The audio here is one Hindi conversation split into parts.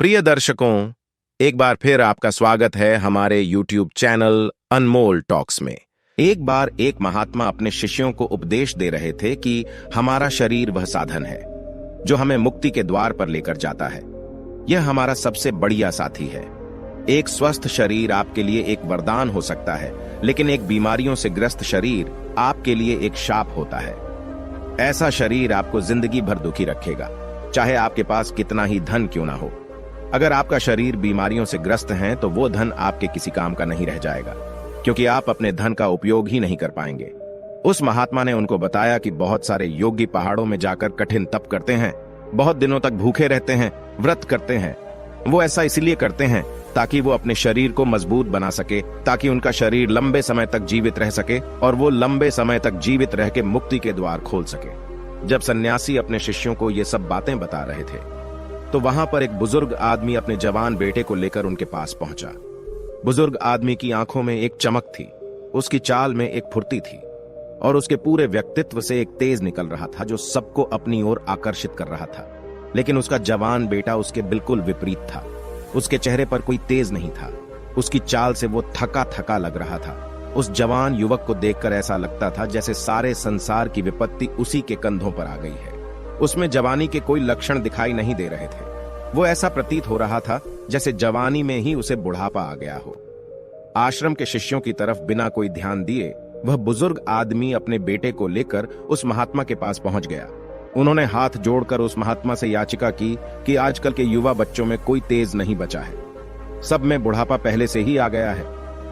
प्रिय दर्शकों, एक बार फिर आपका स्वागत है हमारे YouTube चैनल अनमोल टॉक्स में। एक बार एक महात्मा अपने शिष्यों को उपदेश दे रहे थे कि हमारा शरीर वह साधन है जो हमें मुक्ति के द्वार पर लेकर जाता है। यह हमारा सबसे बढ़िया साथी है। एक स्वस्थ शरीर आपके लिए एक वरदान हो सकता है, लेकिन एक बीमारियों से ग्रस्त शरीर आपके लिए एक शाप होता है। ऐसा शरीर आपको जिंदगी भर दुखी रखेगा, चाहे आपके पास कितना ही धन क्यों ना हो। अगर आपका शरीर बीमारियों से ग्रस्त है तो वो धन आपके किसी काम का नहीं रह जाएगा, क्योंकि आप अपने धन का उपयोग ही नहीं कर पाएंगे। उस महात्मा ने उनको बताया कि बहुत सारे योगी पहाड़ों में जाकर कठिन तप करते हैं, बहुत दिनों तक भूखे रहते हैं, व्रत करते हैं। वो ऐसा इसलिए करते हैं ताकि वो अपने शरीर को मजबूत बना सके, ताकि उनका शरीर लंबे समय तक जीवित रह सके और वो लंबे समय तक जीवित रह के मुक्ति के द्वार खोल सके। जब सन्यासी अपने शिष्यों को ये सब बातें बता रहे थे तो वहां पर एक बुजुर्ग आदमी अपने जवान बेटे को लेकर उनके पास पहुंचा। बुजुर्ग आदमी की आंखों में एक चमक थी, उसकी चाल में एक फुर्ती थी और उसके पूरे व्यक्तित्व से एक तेज निकल रहा था जो सबको अपनी ओर आकर्षित कर रहा था। लेकिन उसका जवान बेटा उसके बिल्कुल विपरीत था। उसके चेहरे पर कोई तेज नहीं था, उसकी चाल से वो थका थका लग रहा था। उस जवान युवक को देखकर ऐसा लगता था जैसे सारे संसार की विपत्ति उसी के कंधों पर आ गई है। उसमें जवानी के कोई लक्षण दिखाई नहीं दे रहे थे। वो ऐसा प्रतीत हो रहा था जैसे जवानी में ही उसे बुढ़ापा आ गया हो। आश्रम के शिष्यों की तरफ बिना कोई ध्यान दिए वह बुजुर्ग आदमी अपने बेटे को लेकर उस महात्मा के पास पहुंच गया। उन्होंने हाथ जोड़कर उस महात्मा से याचिका की कि आजकल के युवा बच्चों में कोई तेज नहीं बचा है, सब में बुढ़ापा पहले से ही आ गया है।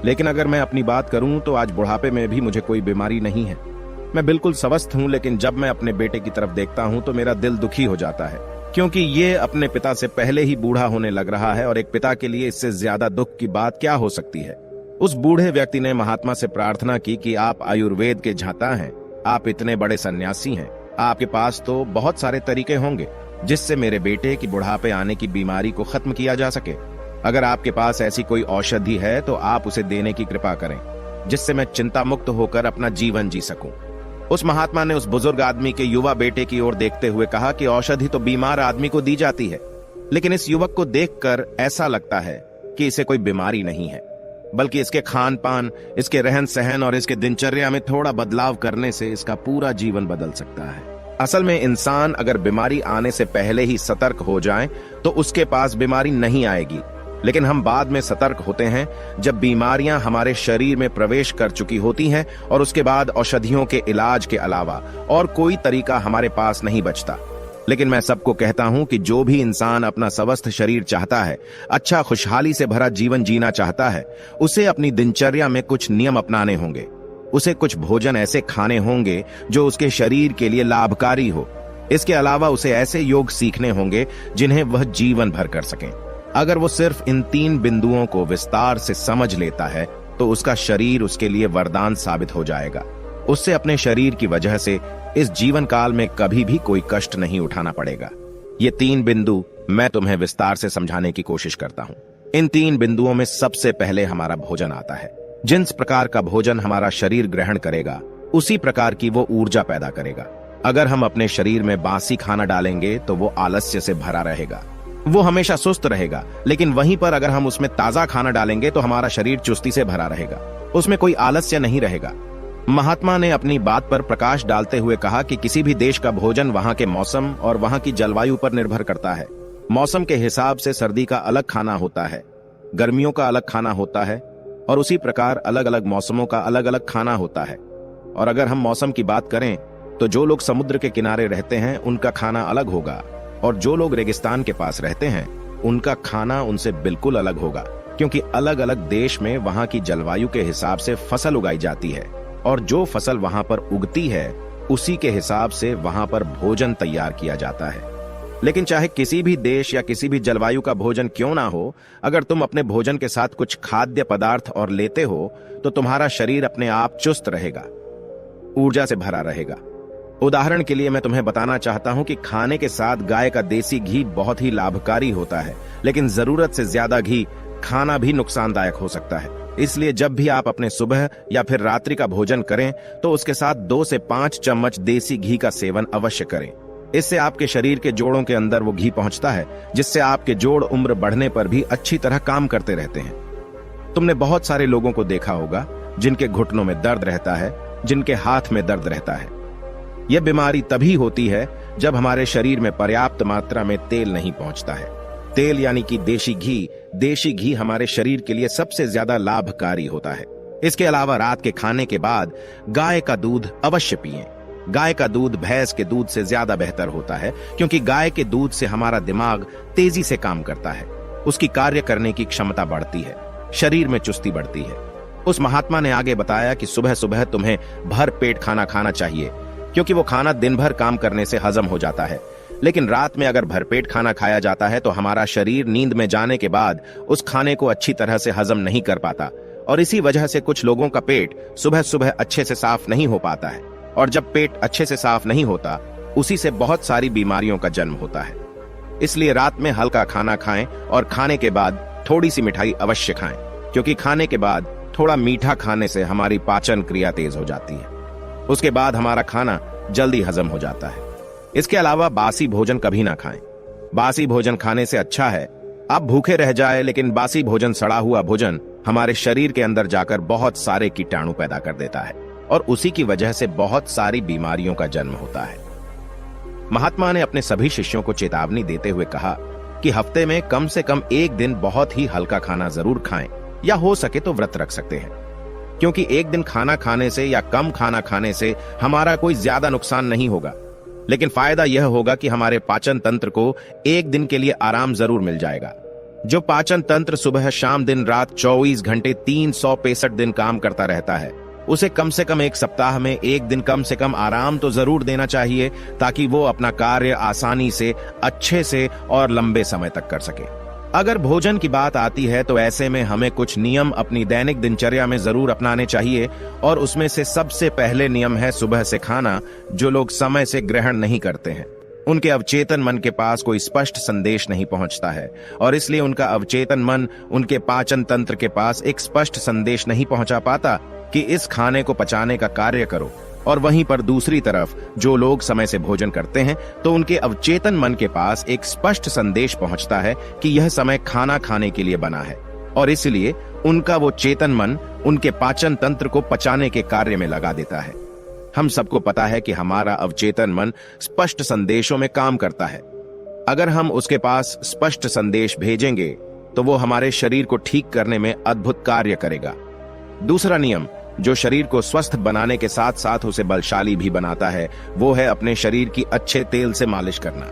लेकिन अगर मैं अपनी बात करूं तो आज बुढ़ापे में भी मुझे कोई बीमारी नहीं है। मैं बिल्कुल स्वस्थ हूं, लेकिन जब मैं अपने बेटे की तरफ देखता हूं तो मेरा दिल दुखी हो जाता है, क्योंकि ये अपने पिता से पहले ही बूढ़ा होने लग रहा है और एक पिता के लिए इससे ज्यादा दुख की बात क्या हो सकती है। उस बूढ़े व्यक्ति ने महात्मा से प्रार्थना की कि आप आयुर्वेद के झाता हैं, आप इतने बड़े सन्यासी हैं, आपके पास तो बहुत सारे तरीके होंगे जिससे मेरे बेटे की बुढ़ापे आने की बीमारी को खत्म किया जा सके। अगर आपके पास ऐसी कोई औषधि है तो आप उसे देने की कृपा करें, जिससे मैं चिंता मुक्त होकर अपना जीवन जी सकूं। उस महात्मा ने उस बुजुर्ग आदमी के युवा बेटे की ओर देखते हुए कहा कि औषधि तो बीमार आदमी को दी जाती है, लेकिन इस युवक को देखकर ऐसा लगता है कि इसे कोई बीमारी नहीं है, बल्कि इसके खान पान, इसके रहन सहन और इसके दिनचर्या में थोड़ा बदलाव करने से इसका पूरा जीवन बदल सकता है। असल में इंसान अगर बीमारी आने से पहले ही सतर्क हो जाए तो उसके पास बीमारी नहीं आएगी, लेकिन हम बाद में सतर्क होते हैं जब बीमारियां हमारे शरीर में प्रवेश कर चुकी होती हैं और उसके बाद औषधियों के इलाज के अलावा और कोई तरीका हमारे पास नहीं बचता। लेकिन मैं सबको कहता हूं कि जो भी इंसान अपना स्वस्थ शरीर चाहता है, अच्छा खुशहाली से भरा जीवन जीना चाहता है, उसे अपनी दिनचर्या में कुछ नियम अपनाने होंगे। उसे कुछ भोजन ऐसे खाने होंगे जो उसके शरीर के लिए लाभकारी हो। इसके अलावा उसे ऐसे योग सीखने होंगे जिन्हें वह जीवन भर कर सकें। अगर वो सिर्फ इन 3 बिंदुओं को विस्तार से समझ लेता है तो उसका शरीर उसके लिए वरदान साबित हो जाएगा। उससे अपने शरीर की वजह से इस जीवन काल में कभी भी कोई कष्ट नहीं उठाना पड़ेगा। ये 3 बिंदु मैं तुम्हें विस्तार से समझाने की कोशिश करता हूं। इन 3 बिंदुओं में सबसे पहले हमारा भोजन आता है। जिस प्रकार का भोजन हमारा शरीर ग्रहण करेगा, उसी प्रकार की वो ऊर्जा पैदा करेगा। अगर हम अपने शरीर में बासी खाना डालेंगे तो वो आलस्य से भरा रहेगा, वो हमेशा सुस्त रहेगा। लेकिन वहीं पर अगर हम उसमें ताजा खाना डालेंगे तो हमारा शरीर चुस्ती से भरा रहेगा, उसमें कोई आलस्य नहीं रहेगा। महात्मा ने अपनी बात पर प्रकाश डालते हुए कहा कि किसी भी देश का भोजन वहां के मौसम और वहां की जलवायु पर निर्भर करता है। मौसम के हिसाब से सर्दी का अलग खाना होता है, गर्मियों का अलग खाना होता है और उसी प्रकार अलग अलग मौसमों का अलग अलग खाना होता है। और अगर हम मौसम की बात करें तो जो लोग समुद्र के किनारे रहते हैं उनका खाना अलग होगा, और जो लोग रेगिस्तान के पास रहते हैं उनका खाना उनसे बिल्कुल अलग होगा, क्योंकि अलग अलग देश में वहां की जलवायु के हिसाब से फसल उगाई जाती है और जो फसल वहां पर उगती है उसी के हिसाब से वहां पर भोजन तैयार किया जाता है। लेकिन चाहे किसी भी देश या किसी भी जलवायु का भोजन क्यों ना हो, अगर तुम अपने भोजन के साथ कुछ खाद्य पदार्थ और लेते हो तो तुम्हारा शरीर अपने आप चुस्त रहेगा, ऊर्जा से भरा रहेगा। उदाहरण के लिए मैं तुम्हें बताना चाहता हूं कि खाने के साथ गाय का देसी घी बहुत ही लाभकारी होता है, लेकिन जरूरत से ज्यादा घी खाना भी नुकसानदायक हो सकता है। इसलिए जब भी आप अपने सुबह या फिर रात्रि का भोजन करें तो उसके साथ 2 से 5 चम्मच देसी घी का सेवन अवश्य करें। इससे आपके शरीर के जोड़ों के अंदर वो घी पहुंचता है, जिससे आपके जोड़ उम्र बढ़ने पर भी अच्छी तरह काम करते रहते हैं। तुमने बहुत सारे लोगों को देखा होगा जिनके घुटनों में दर्द रहता है, जिनके हाथ में दर्द रहता है। यह बीमारी तभी होती है जब हमारे शरीर में पर्याप्त मात्रा में तेल नहीं पहुंचता है। तेल यानी कि देशी घी हमारे शरीर के लिए सबसे ज्यादा लाभकारी होता है। इसके अलावा रात के खाने के बाद गाय का दूध अवश्य पिएं। गाय का दूध भैंस के दूध से ज्यादा बेहतर होता है, क्योंकि गाय के दूध से हमारा दिमाग तेजी से काम करता है, उसकी कार्य करने की क्षमता बढ़ती है, शरीर में चुस्ती बढ़ती है। उस महात्मा ने आगे बताया कि सुबह सुबह तुम्हें भर पेट खाना खाना चाहिए, क्योंकि वो खाना दिन भर काम करने से हजम हो जाता है। लेकिन रात में अगर भरपेट खाना खाया जाता है तो हमारा शरीर नींद में जाने के बाद उस खाने को अच्छी तरह से हजम नहीं कर पाता, और इसी वजह से कुछ लोगों का पेट सुबह सुबह अच्छे से साफ नहीं हो पाता है। और जब पेट अच्छे से साफ नहीं होता, उसी से बहुत सारी बीमारियों का जन्म होता है। इसलिए रात में हल्का खाना खाएं और खाने के बाद थोड़ी सी मिठाई अवश्य खाएं, क्योंकि खाने के बाद थोड़ा मीठा खाने से हमारी पाचन क्रिया तेज हो जाती है। उसके बाद हमारा खाना जल्दी हजम हो जाता है। इसके अलावा बासी भोजन कभी ना खाएं। बासी भोजन खाने से अच्छा है आप भूखे रह जाए, लेकिन बासी भोजन, सड़ा हुआ भोजन हमारे शरीर के अंदर जाकर बहुत सारे कीटाणु पैदा कर देता है, और उसी की वजह से बहुत सारी बीमारियों का जन्म होता है। महात्मा ने अपने सभी शिष्यों को चेतावनी देते हुए कहा कि हफ्ते में कम से कम एक दिन बहुत ही हल्का खाना जरूर खाएं, या हो सके तो व्रत रख सकते हैं, क्योंकि एक दिन खाना खाने से या कम खाना खाने से हमारा कोई ज्यादा नुकसान नहीं होगा, लेकिन फायदा यह होगा कि हमारे पाचन तंत्र को एक दिन के लिए आराम जरूर मिल जाएगा। जो पाचन तंत्र सुबह शाम दिन रात 24 घंटे 365 दिन काम करता रहता है, उसे कम से कम एक सप्ताह में एक दिन कम से कम आराम तो जरूर देना चाहिए, ताकि वो अपना कार्य आसानी से, अच्छे से और लंबे समय तक कर सके। अगर भोजन की बात आती है तो ऐसे में हमें कुछ नियम अपनी दैनिक दिनचर्या में जरूर अपनाने चाहिए, और उसमें से सबसे पहले नियम है सुबह से खाना। जो लोग समय से ग्रहण नहीं करते हैं, उनके अवचेतन मन के पास कोई स्पष्ट संदेश नहीं पहुंचता है, और इसलिए उनका अवचेतन मन उनके पाचन तंत्र के पास एक स्पष्ट संदेश नहीं पहुंचा पाता कि इस खाने को पचाने का कार्य करो। और वहीं पर दूसरी तरफ जो लोग समय से भोजन करते हैं, तो उनके अवचेतन मन के पास एक स्पष्ट संदेश पहुंचता है कि यह समय खाना खाने के लिए बना है, और इसलिए उनका वो चेतन मन उनके पाचन तंत्र को पचाने के कार्य में लगा देता है। हम सबको पता है कि हमारा अवचेतन मन स्पष्ट संदेशों में काम करता है। अगर हम उसके पास स्पष्ट संदेश भेजेंगे तो वो हमारे शरीर को ठीक करने में अद्भुत कार्य करेगा। दूसरा नियम जो शरीर को स्वस्थ बनाने के साथ साथ उसे बलशाली भी बनाता है, वो है अपने शरीर की अच्छे तेल से मालिश करना।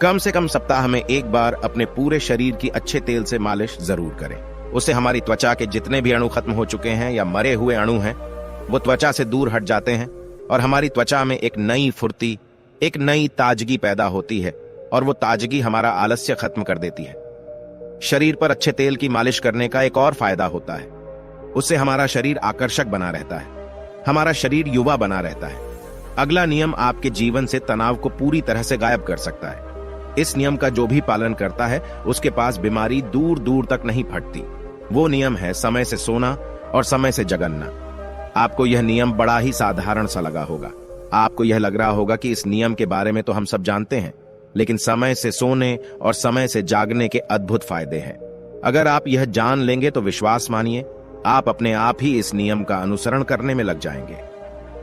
कम से कम सप्ताह में एक बार अपने पूरे शरीर की अच्छे तेल से मालिश जरूर करें। उससे हमारी त्वचा के जितने भी अणु खत्म हो चुके हैं या मरे हुए अणु हैं, वो त्वचा से दूर हट जाते हैं, और हमारी त्वचा में एक नई फुर्ती, एक नई ताजगी पैदा होती है, और वो ताजगी हमारा आलस्य खत्म कर देती है। शरीर पर अच्छे तेल की मालिश करने का एक और फायदा होता है, उससे हमारा शरीर आकर्षक बना रहता है, हमारा शरीर युवा बना रहता है। अगला नियम आपके जीवन से तनाव को पूरी तरह से गायब कर सकता है। इस नियम का जो भी पालन करता है, उसके पास बीमारी दूर दूर तक नहीं फटती। वो नियम है समय से सोना और समय से जगना। आपको यह नियम बड़ा ही साधारण सा लगा होगा। आपको यह लग रहा होगा कि इस नियम के बारे में तो हम सब जानते हैं, लेकिन समय से सोने और समय से जागने के अद्भुत फायदे हैं। अगर आप यह जान लेंगे तो विश्वास मानिए, आप अपने आप ही इस नियम का अनुसरण करने में लग जाएंगे।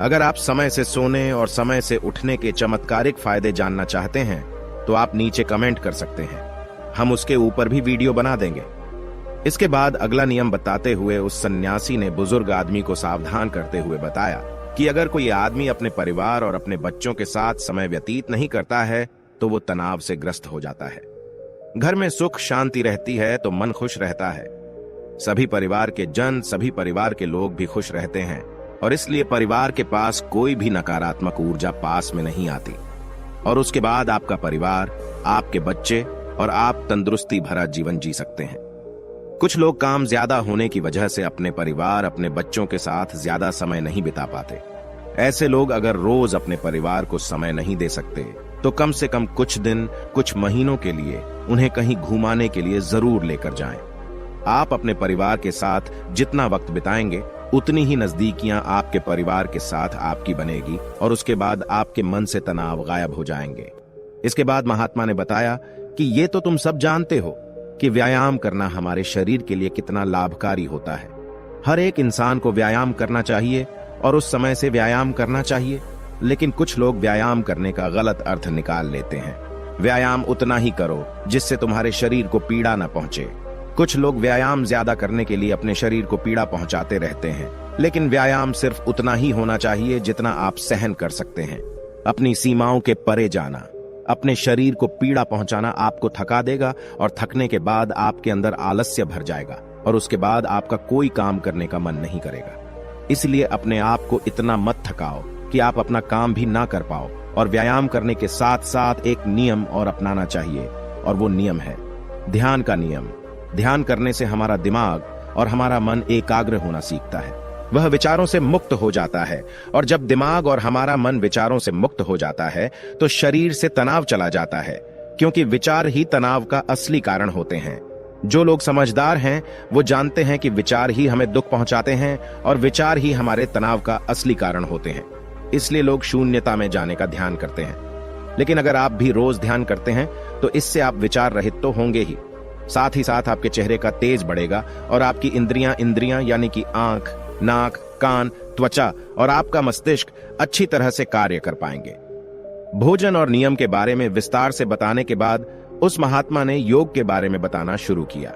अगर आप समय से सोने और समय से उठने के चमत्कारिक फायदे जानना चाहते हैं, तो आप नीचे कमेंट कर सकते हैं, हम उसके ऊपर भी वीडियो बना देंगे। इसके बाद अगला नियम बताते हुए उस सन्यासी ने बुजुर्ग आदमी को सावधान करते हुए बताया कि अगर कोई आदमी अपने परिवार और अपने बच्चों के साथ समय व्यतीत नहीं करता है, तो वो तनाव से ग्रस्त हो जाता है। घर में सुख शांति रहती है तो मन खुश रहता है। सभी परिवार के लोग भी खुश रहते हैं, और इसलिए परिवार के पास कोई भी नकारात्मक ऊर्जा पास में नहीं आती, और उसके बाद आपका परिवार, आपके बच्चे और आप तंदुरुस्ती भरा जीवन जी सकते हैं। कुछ लोग काम ज्यादा होने की वजह से अपने परिवार, अपने बच्चों के साथ ज्यादा समय नहीं बिता पाते। ऐसे लोग अगर रोज अपने परिवार को समय नहीं दे सकते, तो कम से कम कुछ दिन, कुछ महीनों के लिए उन्हें कहीं घुमाने के लिए जरूर लेकर जाएं। आप अपने परिवार के साथ जितना वक्त बिताएंगे, उतनी ही नजदीकियां आपके परिवार के साथ आपकी बनेगी, और उसके बाद आपके मन से तनाव गायब हो जाएंगे। इसके बाद महात्मा ने बताया कि ये तो तुम सब जानते हो कि व्यायाम करना हमारे शरीर के लिए कितना लाभकारी होता है। हर एक इंसान को व्यायाम करना चाहिए और उस समय से व्यायाम करना चाहिए, लेकिन कुछ लोग व्यायाम करने का गलत अर्थ निकाल लेते हैं। व्यायाम उतना ही करो जिससे तुम्हारे शरीर को पीड़ा न पहुंचे। कुछ लोग व्यायाम ज्यादा करने के लिए अपने शरीर को पीड़ा पहुंचाते रहते हैं, लेकिन व्यायाम सिर्फ उतना ही होना चाहिए जितना आप सहन कर सकते हैं। अपनी सीमाओं के परे जाना, अपने शरीर को पीड़ा पहुंचाना आपको थका देगा और थकने के बाद आपके अंदर आलस्य भर जाएगा और उसके बाद आपका कोई काम करने का मन नहीं करेगा। इसलिए अपने आप को इतना मत थकाओ कि आप अपना काम भी ना कर पाओ। और व्यायाम करने के साथ साथ एक नियम और अपनाना चाहिए, और वो नियम है ध्यान का नियम। ध्यान करने से हमारा दिमाग और हमारा मन एकाग्र होना सीखता है, वह विचारों से मुक्त हो जाता है। और जब दिमाग और हमारा मन विचारों से मुक्त हो जाता है तो शरीर से तनाव चला जाता है, क्योंकि विचार ही तनाव का असली कारण होते हैं। जो लोग समझदार हैं वो जानते हैं कि विचार ही हमें दुख पहुंचाते हैं और विचार ही हमारे तनाव का असली कारण होते हैं। इसलिए लोग शून्यता में जाने का ध्यान करते हैं। लेकिन अगर आप भी रोज ध्यान करते हैं तो इससे आप विचार रहित तो होंगे ही साथ आपके चेहरे का तेज बढ़ेगा और आपकी इंद्रियां यानी कि आंख, नाक, कान, त्वचा और आपका मस्तिष्क अच्छी तरह से कार्य कर पाएंगे। भोजन और नियम के बारे में विस्तार से बताने के बाद उस महात्मा ने योग के बारे में बताना शुरू किया।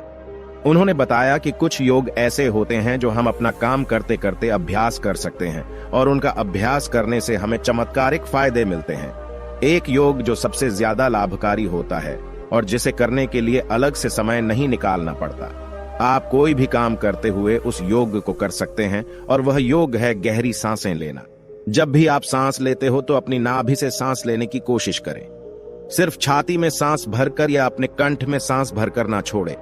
उन्होंने बताया कि कुछ योग ऐसे होते हैं जो हम अपना काम करते करते अभ्यास कर सकते हैं और उनका अभ्यास करने से हमें चमत्कारिक फायदे मिलते हैं। एक योग जो सबसे ज्यादा लाभकारी होता है और जिसे करने के लिए अलग से समय नहीं निकालना पड़ता। आप कोई भी काम करते हुए उस योग को कर सकते हैं और वह योग है गहरी सांसें लेना। जब भी आप सांस लेते हो तो अपनी नाभि से सांस लेने की कोशिश करें। सिर्फ छाती में सांस भरकर या अपने कंठ में सांस भरकर ना छोड़ें।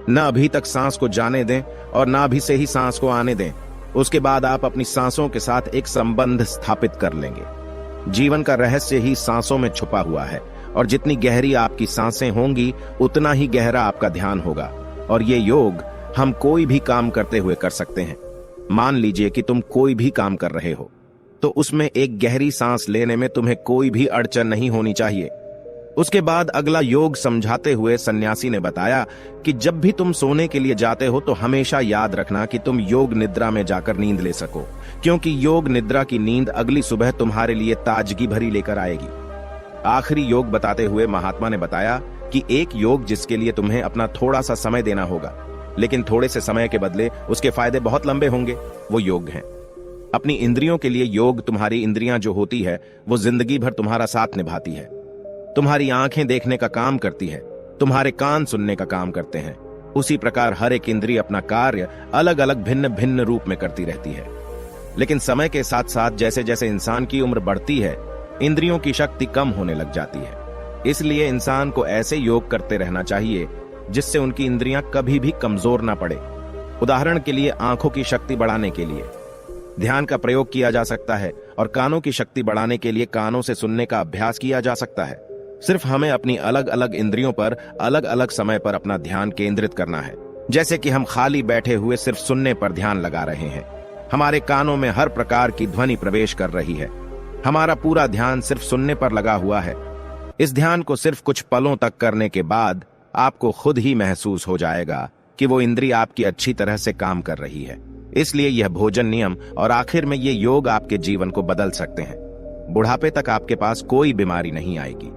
न अभी तक सांस को जाने दें और नाभि से ही सांस को आने दें। उसके बाद आप अपनी सांसों के साथ एक संबंध स्थापित कर लेंगे। जीवन का रहस्य ही सांसों में छुपा हुआ है और जितनी गहरी आपकी सांसें होंगी उतना ही गहरा आपका ध्यान होगा। और ये योग हम कोई भी काम करते हुए कर सकते हैं। मान लीजिए कि तुम कोई भी काम कर रहे हो तो उसमें एक गहरी सांस लेने में तुम्हें कोई भी अड़चन नहीं होनी चाहिए। उसके बाद अगला योग समझाते हुए सन्यासी ने बताया कि जब भी तुम सोने के लिए जाते हो तो हमेशा याद रखना कि तुम योग निद्रा में जाकर नींद ले सको, क्योंकि योग निद्रा की नींद अगली सुबह तुम्हारे लिए ताजगी भरी लेकर आएगी। आखिरी योग बताते हुए महात्मा ने बताया कि एक योग जिसके लिए तुम्हें अपना थोड़ा सा समय देना होगा, लेकिन थोड़े से समय के बदले उसके फायदे बहुत लंबे होंगे, वो योग है अपनी इंद्रियों के लिए योग। तुम्हारी इंद्रियां जो होती है वो जिंदगी भर तुम्हारा साथ निभाती है। तुम्हारी आंखें देखने का काम करती है, तुम्हारे कान सुनने का काम करते हैं। उसी प्रकार हर एक इंद्रिय अपना कार्य अलग अलग भिन्न भिन्न रूप में करती रहती है। लेकिन समय के साथ साथ जैसे जैसे इंसान की उम्र बढ़ती है इंद्रियों की शक्ति कम होने लग जाती है। इसलिए इंसान को ऐसे योग करते रहना चाहिए जिससे उनकी इंद्रियां कभी भी कमजोर ना पड़े। उदाहरण के लिए आंखों की शक्ति बढ़ाने के लिए ध्यान का प्रयोग किया जा सकता है और कानों की शक्ति बढ़ाने के लिए कानों से सुनने का अभ्यास किया जा सकता है। सिर्फ हमें अपनी अलग अलग इंद्रियों पर अलग अलग समय पर अपना ध्यान केंद्रित करना है। जैसे कि हम खाली बैठे हुए सिर्फ सुनने पर ध्यान लगा रहे हैं, हमारे कानों में हर प्रकार की ध्वनि प्रवेश कर रही है, हमारा पूरा ध्यान सिर्फ सुनने पर लगा हुआ है। इस ध्यान को सिर्फ कुछ पलों तक करने के बाद आपको खुद ही महसूस हो जाएगा कि वो इंद्रिय आपकी अच्छी तरह से काम कर रही है। इसलिए यह भोजन नियम और आखिर में ये योग आपके जीवन को बदल सकते हैं। बुढ़ापे तक आपके पास कोई बीमारी नहीं आएगी।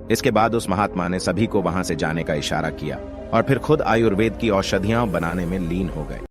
इसके बाद उस महात्मा ने सभी को वहां से जाने का इशारा किया और फिर खुद आयुर्वेद की औषधियां बनाने में लीन हो गए।